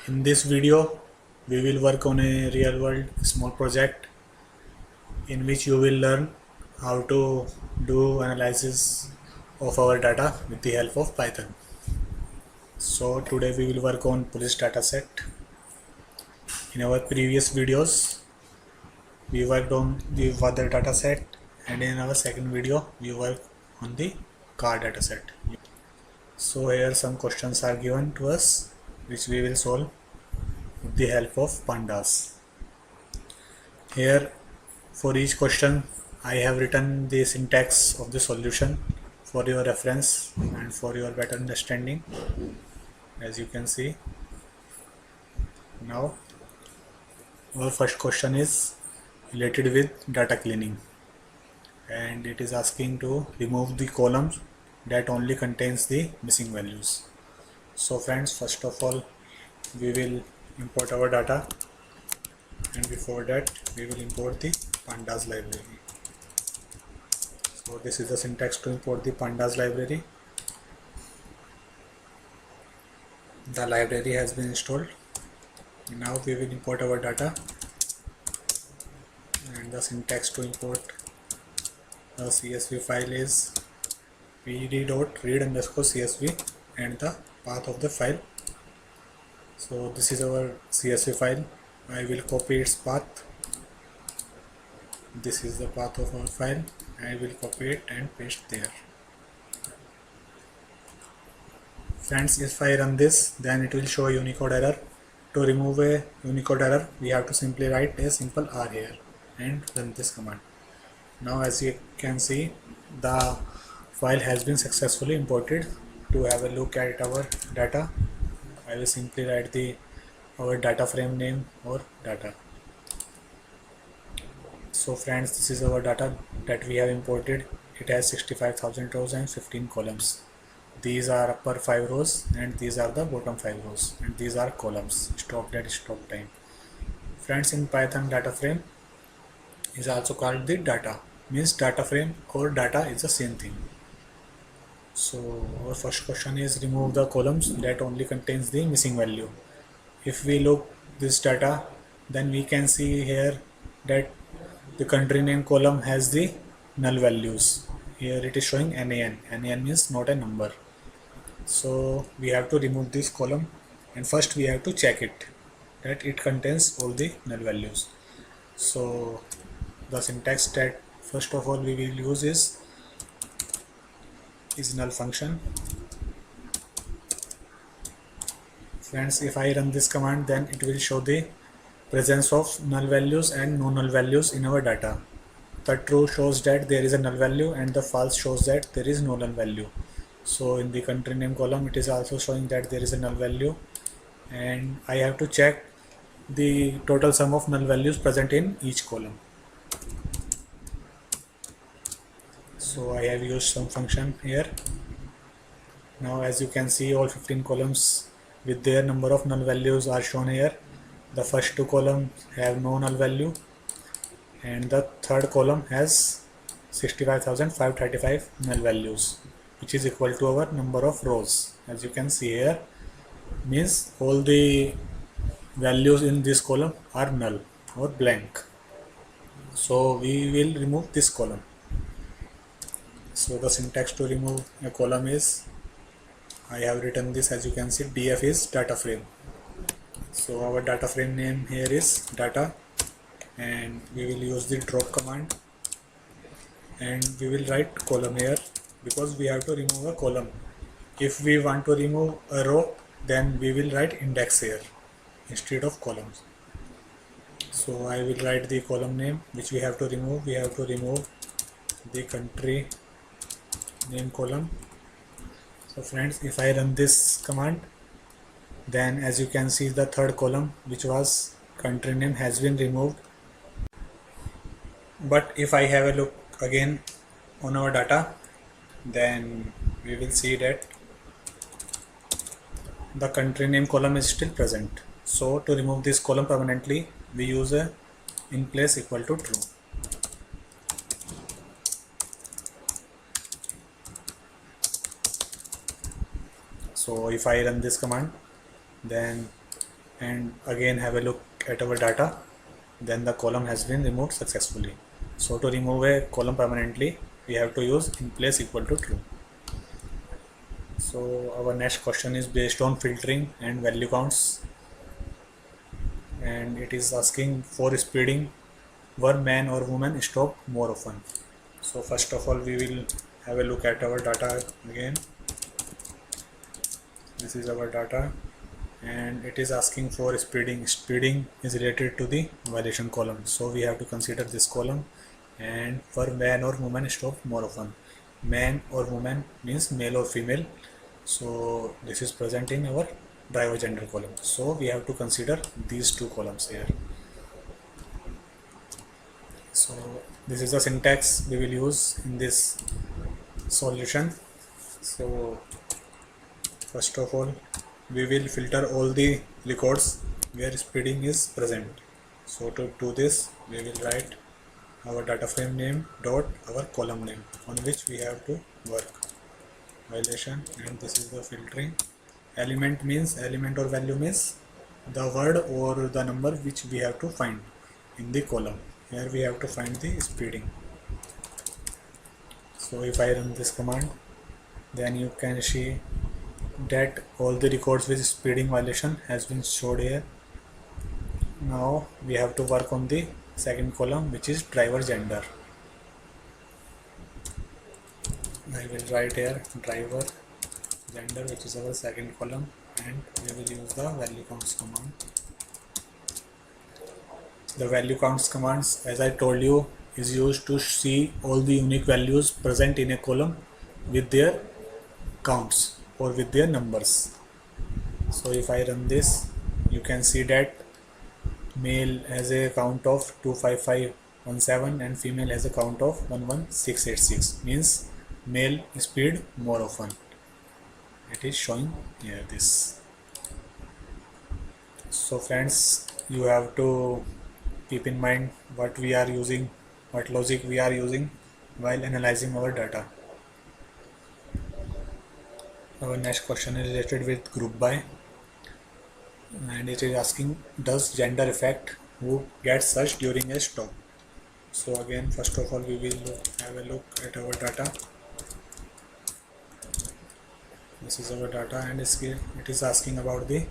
In this video, we will work on a real world small project in which you will learn how to do analysis of our data with the help of Python. So today we will work on police dataset. In our previous videos, we worked on the weather dataset, and in our second video, we worked on the car dataset. So here some questions are given to us which we will solve with the help of pandas. Here for each question I have written the syntax of the solution for your reference and for your better understanding. As you can see, now our first question is related with data cleaning, and it is asking to remove the columns that only contains the missing values. So friends, first of all we will import our data, and before that we will import the pandas library. So this is the syntax to import the pandas library. The library has been installed. Now we will import our data, and the syntax to import the CSV file is pd.read_csv and the path of the file. So this is our CSV file. I will copy its path. This is the path of our file. I will copy it and paste there. Friends, if I run this, then it will show a Unicode error. To remove a Unicode error, we have to simply write a simple R here and run this command. Now as you can see, the file has been successfully imported. To have a look at our data, I will simply write our data frame name or data. So friends, this is our data that we have imported. It has 65,000 rows and 15 columns. These are upper 5 rows and these are the bottom 5 rows, and these are columns, stop date, stop time. Friends, in Python, data frame is also called the data, means data frame or data is the same thing. So our first question is remove the columns that only contains the missing value. If we look this data, then we can see here that the country name column has the null values. Here it is showing NaN. NaN means not a number. So we have to remove this column, and first we have to check it that it contains all the null values. So the syntax that first of all we will use is null function. Friends, if I run this command, then it will show the presence of null values and no null values in our data. The true shows that there is a null value and the false shows that there is no null value. So in the country name column, it is also showing that there is a null value, and I have to check the total sum of null values present in each column. So I have used some function here. Now as you can see, all 15 columns with their number of null values are shown here. The first 2 columns have no null value, and the third column has 65,535 null values, which is equal to our number of rows. As you can see here, means all the values in this column are null or blank. So we will remove this column. So the syntax to remove a column is, I have written this, as you can see, df is data frame. So our data frame name here is data, and we will use the drop command, and we will write column here because we have to remove a column. If we want to remove a row, then we will write index here instead of columns. So I will write the column name which we have to remove. We have to remove the country name column. So friends, if I run this command, then as you can see, the third column, which was country name, has been removed. But if I have a look again on our data, then we will see that the country name column is still present. So to remove this column permanently, we use a in place equal to true. So if I run this command, then and again have a look at our data, then the column has been removed successfully. So to remove a column permanently, we have to use in place equal to true. So our next question is based on filtering and value counts, and it is asking for speeding, were man or woman stopped more often. So first of all we will have a look at our data again. This is our data and it is asking for speeding. Speeding is related to the violation column, so we have to consider this column. And for man or woman stop more often, man or woman means male or female, so this is present in our driver gender column, so we have to consider these two columns here. So this is the syntax we will use in this solution. So first of all we will filter all the records where speeding is present. So to do this we will write our data frame name dot our column name on which we have to work, violation, and this is the filtering. Element means element or value means the word or the number which we have to find in the column. Here we have to find the speeding. So if I run this command, then you can see that all the records with speeding violation has been showed here. Now we have to work on the second column, which is driver gender. I will write here driver gender, which is our second column, and we will use the value counts command. The value counts commands, as I told you, is used to see all the unique values present in a column with their counts or with their numbers. So if I run this, you can see that male has a count of 25517 and female has a count of 11686, means male speed more often. It is showing here this. So friends, you have to keep in mind what we are using, what logic we are using while analyzing our data. Our next question is related with group by, and it is asking, does gender affect who gets searched during a stop? So again, first of all we will have a look at our data. This is our data and it is asking about the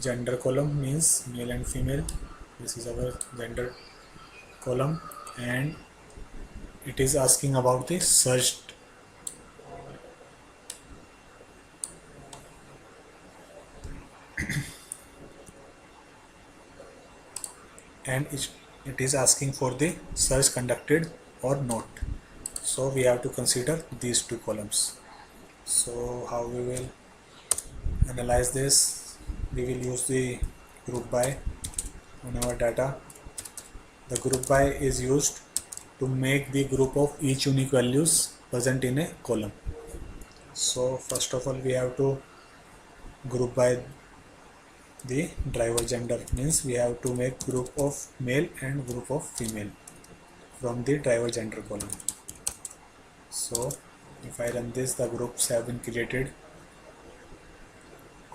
gender column, means male and female. This is our gender column and it is asking about the searched. And it is asking for the search conducted or not. So we have to consider these two columns. So how we will analyze this? We will use the group by on our data. The group by is used to make the group of each unique values present in a column. So first of all we have to group by the driver gender, means we have to make group of male and group of female from the driver gender column. So if I run this, the groups have been created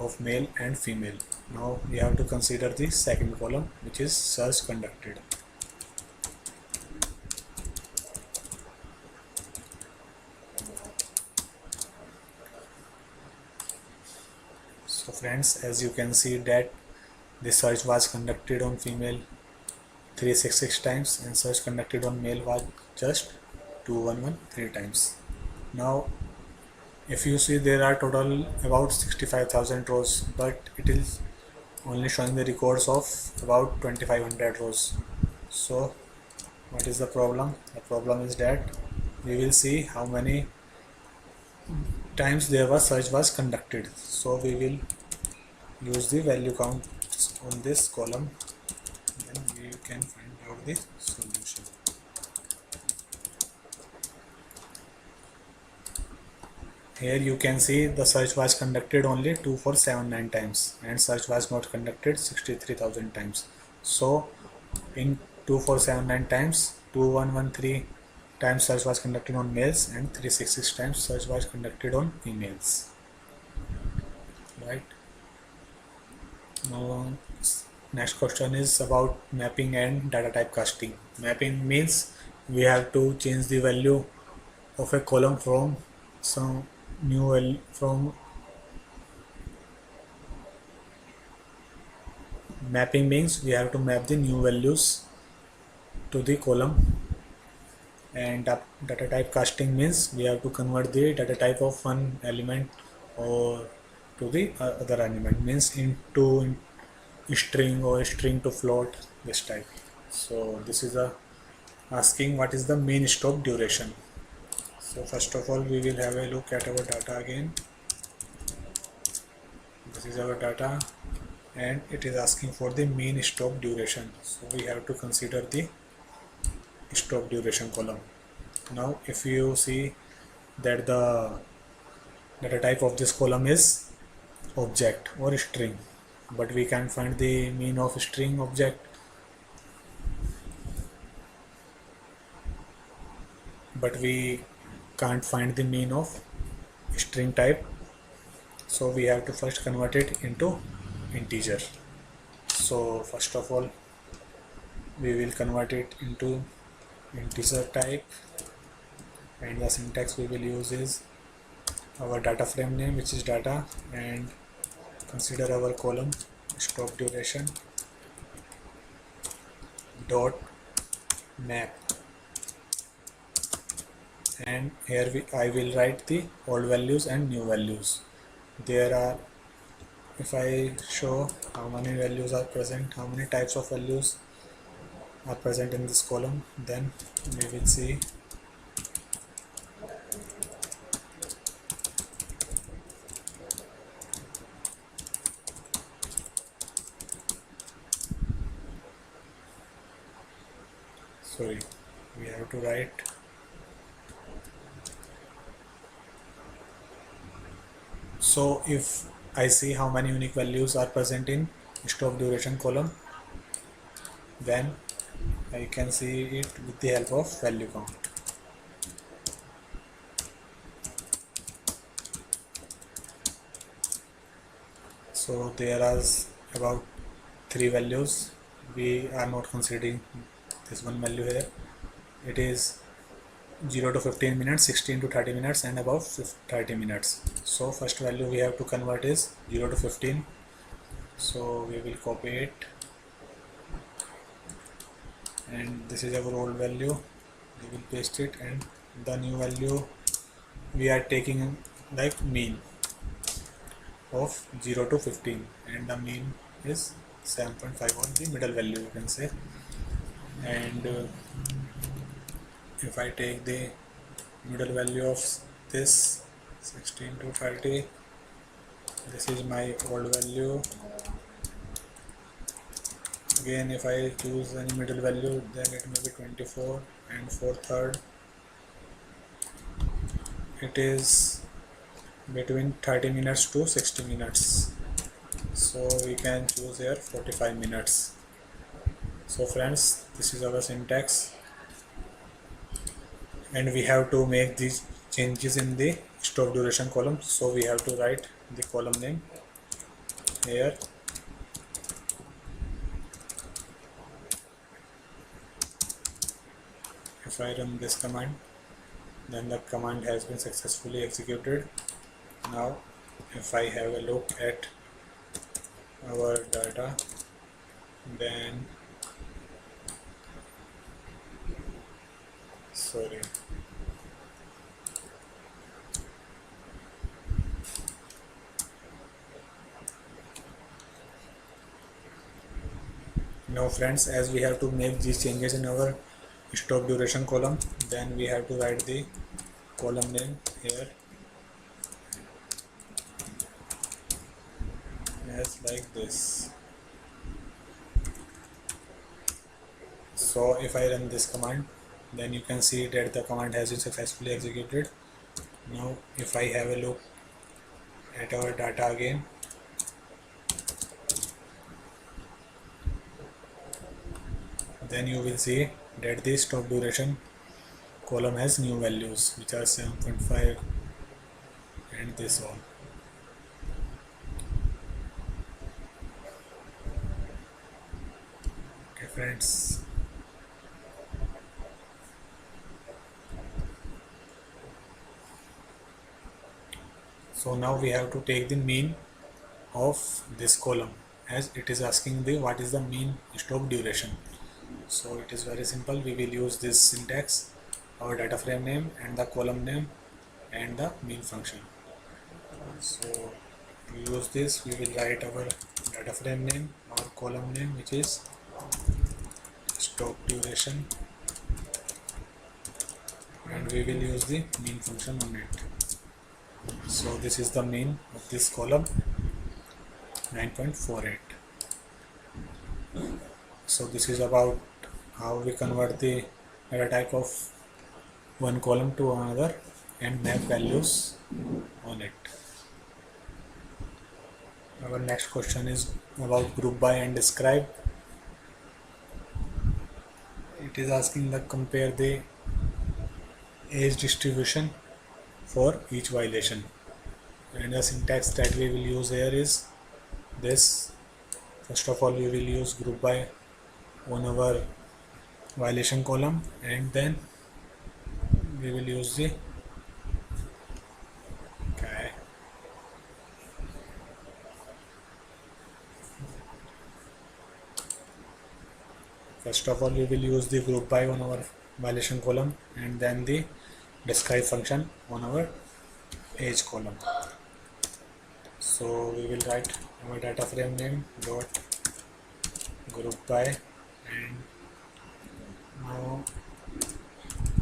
of male and female. Now we have to consider the second column, which is search conducted. So friends, as you can see that the search was conducted on female 366 times and search conducted on male was just 2113 times. Now if you see, there are total about 65,000 rows, but it is only showing the records of about 2500 rows. So what is the problem? The problem is that we will see how many times there was search was conducted. So we will use the value count on this column, then we can find out the solution. Here you can see the search was conducted only 2479 times and search was not conducted 63,000 times. So in 2479 times, 2113 times search was conducted on males and 366 times search was conducted on females. Right. Now, next question is about mapping and data type casting. Mapping means we have to change the value of a column from some new value from mapping means we have to map the new values to the column, and data type casting means we have to convert the data type of one element or to the other element, means into string or string to float, this type. So this is a asking what is the mean stop duration. So first of all we will have a look at our data again. This is our data and it is asking for the mean stop duration, so we have to consider the stop duration column. Now if you see that the data type of this column is object or string, but we can find the mean of string object, but we can't find the mean of string type, so we have to first convert it into integer. So first of all we will convert it into integer type, and the syntax we will use is our data frame name, which is data, and consider our column stop duration dot map, and here I will write the old values and new values. There are, if I show how many values are present, how many types of values are present in this column, then we will see sorry, we have to write so if I see how many unique values are present in stop duration column, then I can see it with the help of value count. So there are about 3 values. We are not considering this one value here. It is 0 to 15 minutes, 16 to 30 minutes, and above 30 minutes. So first value we have to convert is 0 to 15. So we will copy it, and this is our old value. We will paste it, and the new value we are taking like mean of 0 to 15, and the mean is 7.5, or the middle value you can say. And if I take the middle value of this 16 to 30, this is my old value. Again if I choose any middle value, then it may be 24, and for third it is between 30 minutes to 60 minutes, so we can choose here 45 minutes. So friends, this is our syntax, and we have to make these changes in the stop duration column, so we have to write the column name here. If I run this command, then the command has been successfully executed. Now if I have a look at our data, then sorry, now friends, as we have to make these changes in our stop duration column, then we have to write the column name here as like this. So if I run this command, then you can see that the command has been successfully executed. Now if I have a look at our data again, then you will see that the stop duration column has new values, which are 7.5 and this one. friends, so now we have to take the mean of this column, as it is asking the what is the mean stop duration. So it is very simple. We will use this syntax, our data frame name and the column name and the mean function. So to use this, we will write our data frame name, our column name, which is stop duration, and we will use the mean function on it. So this is the mean of this column, 9.48. So this is about how we convert the data type of one column to another and map values on it. Our next question is about group by and describe. It is asking the compare the age distribution for each violation, and the syntax that we will use here is this. First of all, we will use group by on our violation column, and then we will use the okay. First of all, we will use the group by on our violation column, and then the describe function on our age column. So we will write our data frame name dot group by, and now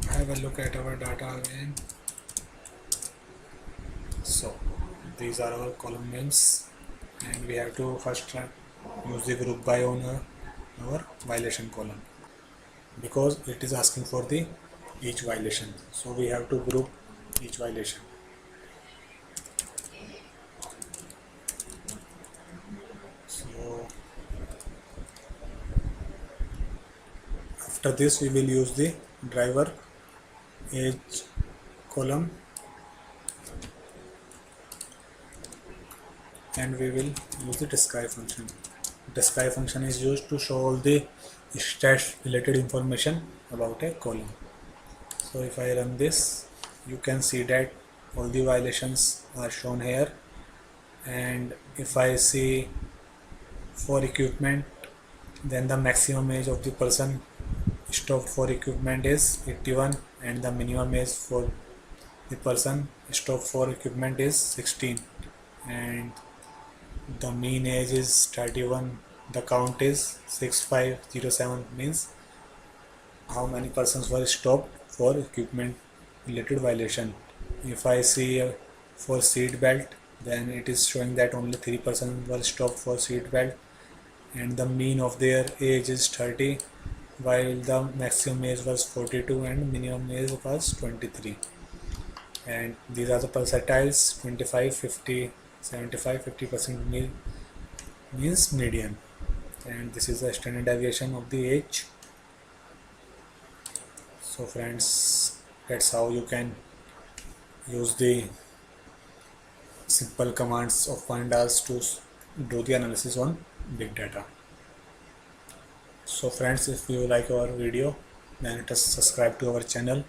have a look at our data again. So these are our column names, and we have to first use the group by on our violation column, because it is asking for the each violation. So we have to group each violation. So after this, we will use the driver age column, and we will use the describe function. Describe function is used to show all the stats related information about a column. So if I run this, you can see that all the violations are shown here, and if I see for equipment, then the maximum age of the person stopped for equipment is 81, and the minimum age for the person stopped for equipment is 16, and the mean age is 31. The count is 6507, means how many persons were stopped for equipment related violation. If I see for seat belt, then it is showing that only 3 persons were stopped for seat belt, and the mean of their age is 30, while the maximum age was 42 and minimum age was 23. And these are the percentiles: 25, 50, 75, 50% means median, and this is the standard deviation of the age. So friends, that's how you can use the simple commands of pandas to do the analysis on big data. So friends, if you like our video, then just subscribe to our channel